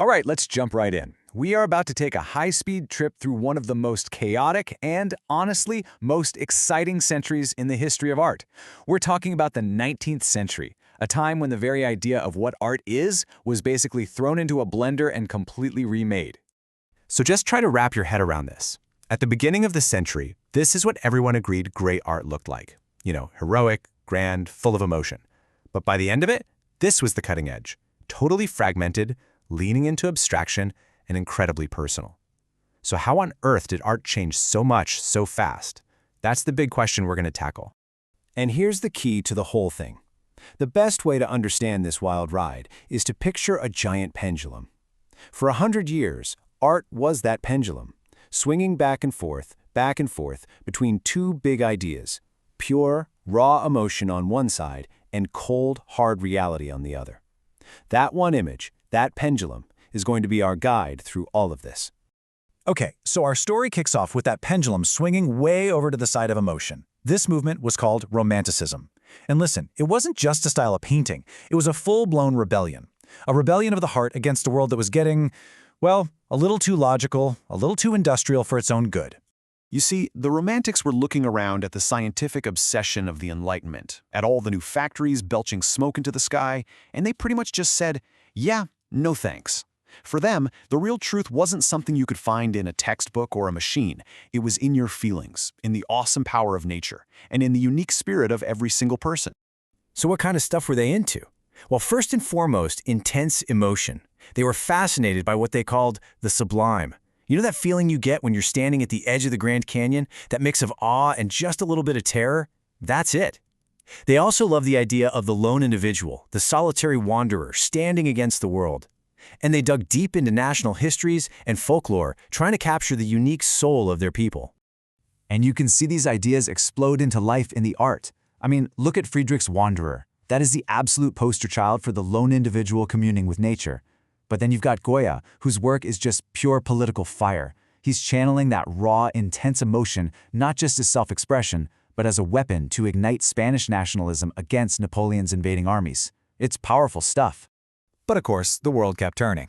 All right, let's jump right in. We are about to take a high-speed trip through one of the most chaotic and, honestly, most exciting centuries in the history of art. We're talking about the 19th century, a time when the very idea of what art is was basically thrown into a blender and completely remade. So just try to wrap your head around this. At the beginning of the century, this is what everyone agreed great art looked like. Heroic, grand, full of emotion. But by the end of it, this was the cutting edge. Totally fragmented, leaning into abstraction, and incredibly personal. So how on earth did art change so much so fast? That's the big question we're going to tackle. And here's the key to the whole thing. The best way to understand this wild ride is to picture a giant pendulum. For 100 years, art was that pendulum, swinging back and forth between two big ideas, pure, raw emotion on one side and cold, hard reality on the other. That one image, that pendulum, is going to be our guide through all of this. Okay, so our story kicks off with that pendulum swinging way over to the side of emotion. This movement was called Romanticism. And listen, it wasn't just a style of painting, it was a full-blown rebellion. A rebellion of the heart against a world that was getting, well, a little too logical, a little too industrial for its own good. You see, the Romantics were looking around at the scientific obsession of the Enlightenment, at all the new factories belching smoke into the sky, and they pretty much just said, yeah, no thanks. For them, the real truth wasn't something you could find in a textbook or a machine. It was in your feelings, in the awesome power of nature, and in the unique spirit of every single person. So what kind of stuff were they into? Well, first and foremost, intense emotion. They were fascinated by what they called the sublime. You know that feeling you get when you're standing at the edge of the Grand Canyon? That mix of awe and just a little bit of terror? That's it. They also love the idea of the lone individual, the solitary wanderer standing against the world. And they dug deep into national histories and folklore, trying to capture the unique soul of their people. And you can see these ideas explode into life in the art. I mean, look at Friedrich's Wanderer. That is the absolute poster child for the lone individual communing with nature. But then you've got Goya, whose work is just pure political fire. He's channeling that raw, intense emotion, not just as self-expression, but as a weapon to ignite Spanish nationalism against Napoleon's invading armies. It's powerful stuff. But of course, the world kept turning.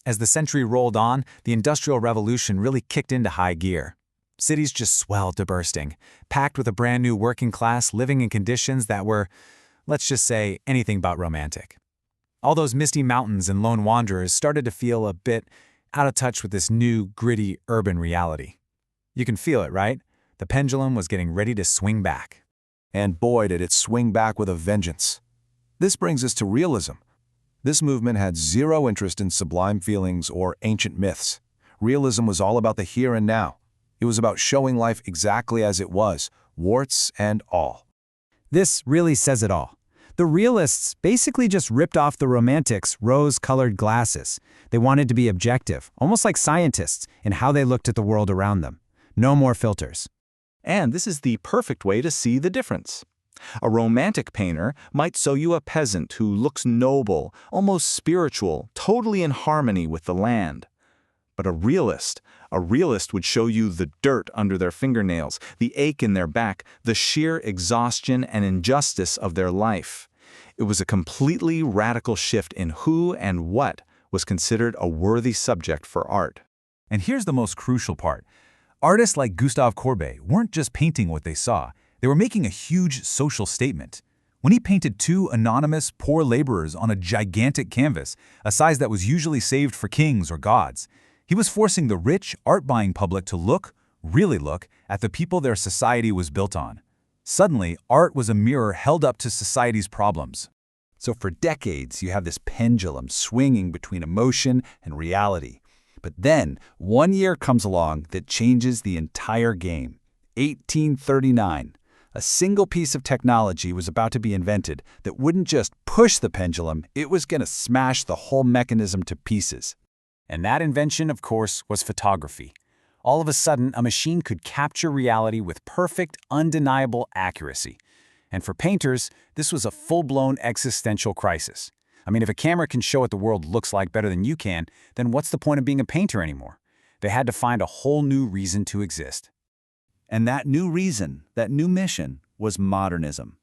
As the century rolled on, the Industrial Revolution really kicked into high gear. Cities just swelled to bursting, packed with a brand new working class living in conditions that were, let's just say, anything but romantic. All those misty mountains and lone wanderers started to feel a bit out of touch with this new, gritty, urban reality. You can feel it, right? The pendulum was getting ready to swing back. And boy, did it swing back with a vengeance. This brings us to realism. This movement had zero interest in sublime feelings or ancient myths. Realism was all about the here and now. It was about showing life exactly as it was, warts and all. This really says it all. The realists basically just ripped off the Romantics' rose-colored glasses. They wanted to be objective, almost like scientists, in how they looked at the world around them. No more filters. And this is the perfect way to see the difference. A romantic painter might show you a peasant who looks noble, almost spiritual, totally in harmony with the land. But a realist would show you the dirt under their fingernails, the ache in their back, the sheer exhaustion and injustice of their life. It was a completely radical shift in who and what was considered a worthy subject for art. And here's the most crucial part. Artists like Gustave Courbet weren't just painting what they saw. They were making a huge social statement. When he painted two anonymous, poor laborers on a gigantic canvas, a size that was usually saved for kings or gods, he was forcing the rich, art-buying public to look, really look, at the people their society was built on. Suddenly, art was a mirror held up to society's problems. So for decades, you have this pendulum swinging between emotion and reality. But then, one year comes along that changes the entire game. 1839. A single piece of technology was about to be invented that wouldn't just push the pendulum, it was going to smash the whole mechanism to pieces. And that invention, of course, was photography. All of a sudden, a machine could capture reality with perfect, undeniable accuracy. And for painters, this was a full-blown existential crisis. I mean, if a camera can show what the world looks like better than you can, then what's the point of being a painter anymore? They had to find a whole new reason to exist. And that new reason, that new mission, was modernism.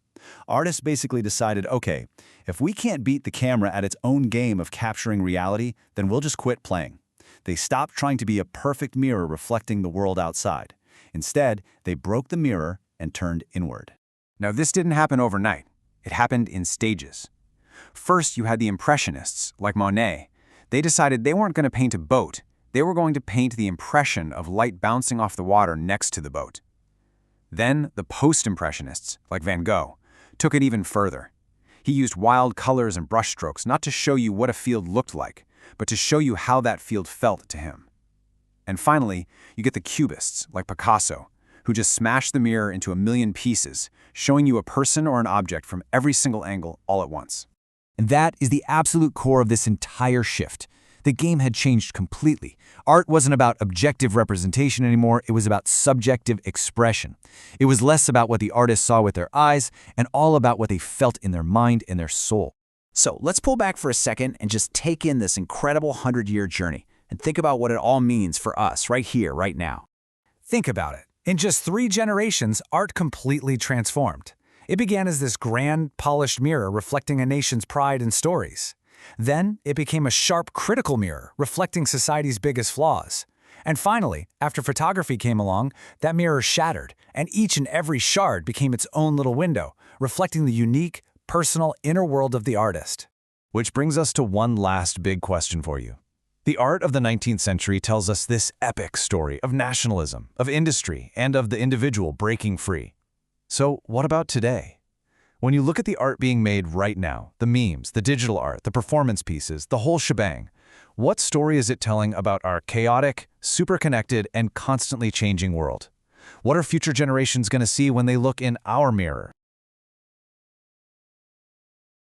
Artists basically decided, okay, if we can't beat the camera at its own game of capturing reality, then we'll just quit playing. They stopped trying to be a perfect mirror reflecting the world outside. Instead, they broke the mirror and turned inward. Now, this didn't happen overnight. It happened in stages. First, you had the Impressionists, like Monet. They decided they weren't going to paint a boat. They were going to paint the impression of light bouncing off the water next to the boat. Then, the Post-Impressionists, like Van Gogh, took it even further. He used wild colors and brushstrokes not to show you what a field looked like, but to show you how that field felt to him. And finally, you get the Cubists, like Picasso, who just smashed the mirror into a million pieces, showing you a person or an object from every single angle all at once. And that is the absolute core of this entire shift. The game had changed completely. Art wasn't about objective representation anymore, it was about subjective expression. It was less about what the artist saw with their eyes and all about what they felt in their mind and their soul. So let's pull back for a second and just take in this incredible 100-year journey and think about what it all means for us right here, right now. Think about it. In just 3 generations, art completely transformed. It began as this grand, polished mirror reflecting a nation's pride and stories. Then, it became a sharp, critical mirror reflecting society's biggest flaws. And finally, after photography came along, that mirror shattered, and each and every shard became its own little window, reflecting the unique, personal inner world of the artist. Which brings us to one last big question for you. The art of the 19th century tells us this epic story of nationalism, of industry, and of the individual breaking free. So what about today? When you look at the art being made right now, the memes, the digital art, the performance pieces, the whole shebang, what story is it telling about our chaotic, super connected, and constantly changing world? What are future generations going to see when they look in our mirror?